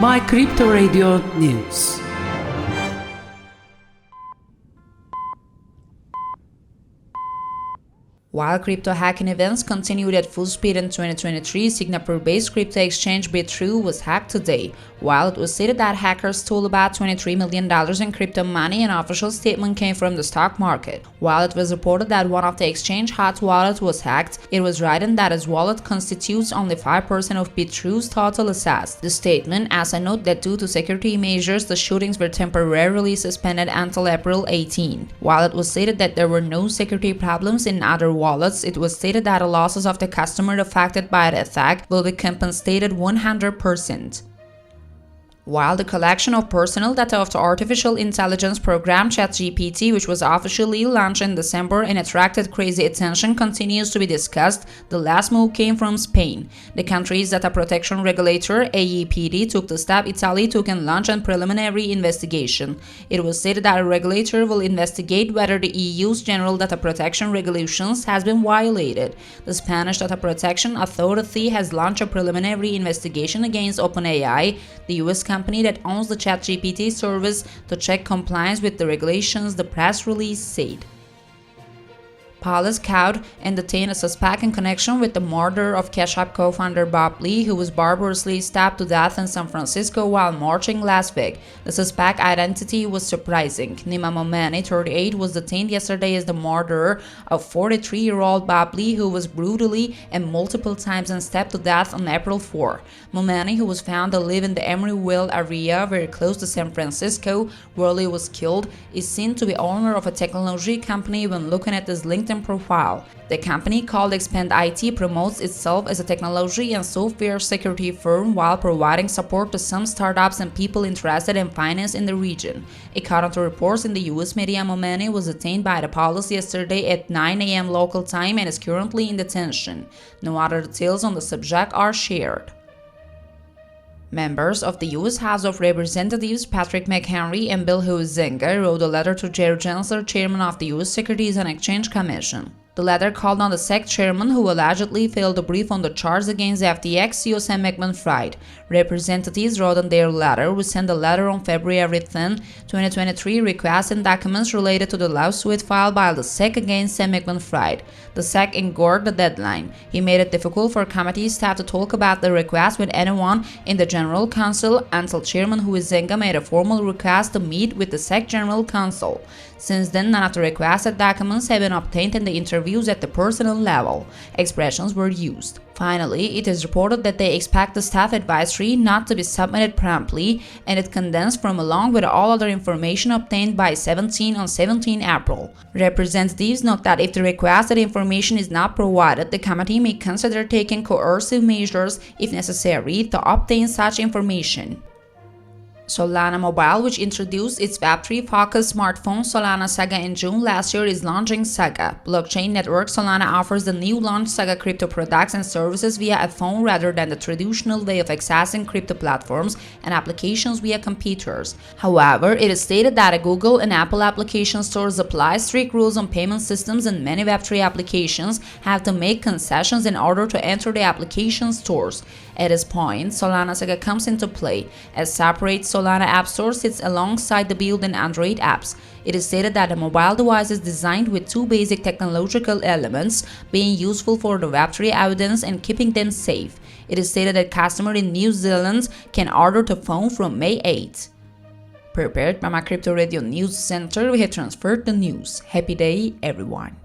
My Crypto Radio News. While crypto hacking events continued at full speed in 2023, Singapore-based crypto exchange Bitrue was hacked today. While it was stated that hackers stole about $23 million in crypto money, an official statement came from the stock market. While it was reported that one of the exchange hot wallets was hacked, it was written that its wallet constitutes only 5% of Bitrue's total assets. The statement also noted that due to security measures, the shootings were temporarily suspended until April 18. While it was stated that there were no security problems in other wallets, it was stated that the losses of the customer affected by the attack will be compensated 100%. While the collection of personal data of the artificial intelligence program ChatGPT, which was officially launched in December and attracted crazy attention, continues to be discussed, the last move came from Spain. The country's data protection regulator, AEPD, took the step Italy took and launched a preliminary investigation. It was stated that a regulator will investigate whether the EU's general data protection regulations has been violated. The Spanish Data Protection Authority has launched a preliminary investigation against OpenAI, the US company that owns the ChatGPT service, to check compliance with the regulations, the press release said. Police caught and detained a suspect in connection with the murder of Cash App co-founder Bob Lee, who was barbarously stabbed to death in San Francisco while marching last week. The suspect's identity was surprising. Nima Momani, 38, was detained yesterday as the murderer of 43-year-old Bob Lee, who was brutally and multiple times stabbed to death on April 4. Momani, who was found to live in the Emeryville area very close to San Francisco, where Lee was killed, is seen to be owner of a technology company when looking at his LinkedIn profile. The company, called Expand IT, promotes itself as a technology and software security firm while providing support to some startups and people interested in finance in the region. According to reports in the US media, Momani was detained by the police yesterday at 9 a.m. local time and is currently in detention. No other details on the subject are shared. Members of the U.S. House of Representatives Patrick McHenry and Bill Huizenga wrote a letter to Jerry Gensler, chairman of the U.S. Securities and Exchange Commission. The letter called on the SEC chairman, who allegedly failed to brief on the charge against FTX CEO Sam Bankman-Fried. Representatives wrote in their letter, "We sent a letter on February 10, 2023 requesting documents related to the lawsuit filed by the SEC against Sam Bankman-Fried. The SEC ignored the deadline. He made it difficult for committee staff to talk about the request with anyone in the General Counsel until Chairman Huizenga made a formal request to meet with the SEC General Counsel. Since then, none of the requested documents have been obtained in the interviews at the personal level. Expressions were used." Finally, it is reported that they expect the staff advisory not to be submitted promptly, and it condensed from along with all other information obtained by 17 on 17 April. Representatives note that if the requested information is not provided, the committee may consider taking coercive measures if necessary to obtain such information. Solana Mobile, which introduced its Web3-focused smartphone Solana Saga in June last year, is launching Saga. Blockchain network Solana offers the new launch Saga crypto products and services via a phone rather than the traditional way of accessing crypto platforms and applications via computers. However, it is stated that Google and Apple application stores apply strict rules on payment systems, and many Web3 applications have to make concessions in order to enter the application stores. At this point, Solana Saga comes into play. A separate Solana App Store sits alongside the built-in Android apps. It is stated that the mobile device is designed with two basic technological elements, being useful for the Web3 evidence and keeping them safe. It is stated that customers in New Zealand can order the phone from May 8. Prepared by my Crypto Radio News Center, we have transferred the news. Happy day, everyone.